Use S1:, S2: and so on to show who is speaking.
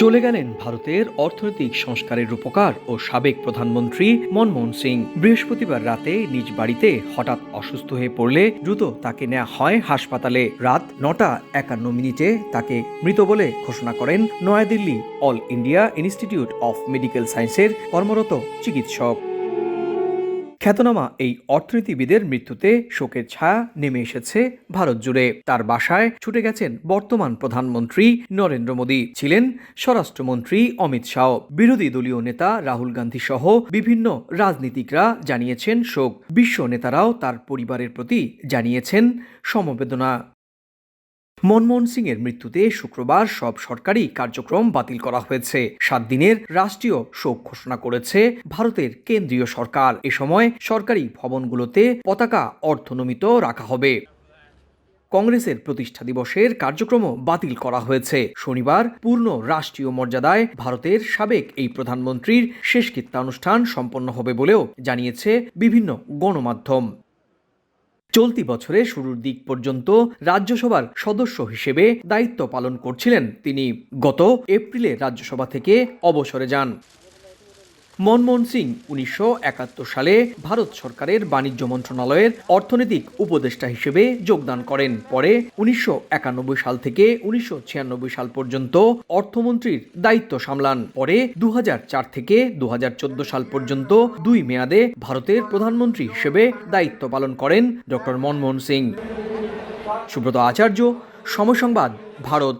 S1: চলে গেলেন ভারতের অর্থনৈতিক সংস্কারের রূপকার ও সাবেক প্রধানমন্ত্রী মনমোহন সিং। বৃহস্পতিবার রাতে নিজ বাড়িতে হঠাৎ অসুস্থ হয়ে পড়লে দ্রুত তাকে নেওয়া হয় হাসপাতালে। রাত 9:51 তাকে মৃত বলে ঘোষণা করেন Naya Dilli All India Institute of Medical সায়েন্সের কর্মরত চিকিৎসক। খ্যাতনামা এই অর্থনীতিবিদের মৃত্যুতে শোকের ছায়া নেমে এসেছে ভারত জুড়ে। তার বাসায় ছুটে গেছেন বর্তমান প্রধানমন্ত্রী নরেন্দ্র মোদী, ছিলেন স্বরাষ্ট্রমন্ত্রী অমিত শাহ, বিরোধী দলীয় নেতা রাহুল গান্ধী সহ বিভিন্ন রাজনীতিকরা জানিয়েছেন শোক। বিশ্ব নেতারাও তার পরিবারের প্রতি জানিয়েছেন সমবেদনা। মনমোহন সিং এর মৃত্যুতে শুক্রবার সব সরকারি কার্যক্রম বাতিল করা হয়েছে। 7 দিনের রাষ্ট্রীয় শোক ঘোষণা করেছে ভারতের কেন্দ্রীয় সরকার। এ সময় সরকারি ভবনগুলোতে পতাকা অর্ধনমিত রাখা হবে। কংগ্রেসের প্রতিষ্ঠা দিবসের কার্যক্রমও বাতিল করা হয়েছে। শনিবার পূর্ণ রাষ্ট্রীয় মর্যাদায় ভারতের সাবেক এই প্রধানমন্ত্রীর শেষকৃত্যানুষ্ঠান সম্পন্ন হবে বলেও জানিয়েছে বিভিন্ন গণমাধ্যম। চলতি বছরের শুরুর দিক পর্যন্ত রাজ্যসভার সদস্য হিসেবে দায়িত্ব পালন করছিলেন তিনি। গত এপ্রিলে রাজ্যসভা থেকে অবসরে যান। মনমোহন সিং 1971 সালে ভারত সরকারের বাণিজ্য মন্ত্রণালয়ের অর্থনৈতিক উপদেষ্টা হিসেবে যোগদান করেন। পরে 1991 সাল থেকে 1996 সাল পর্যন্ত অর্থমন্ত্রীর দায়িত্ব সামলান। পরে 2004 থেকে 2014 সাল পর্যন্ত 2 মেয়াদে ভারতের প্রধানমন্ত্রী হিসেবে দায়িত্ব পালন করেন ডক্টর মনমোহন সিং। সুব্রত আচার্য, সময় সংবাদ, ভারত।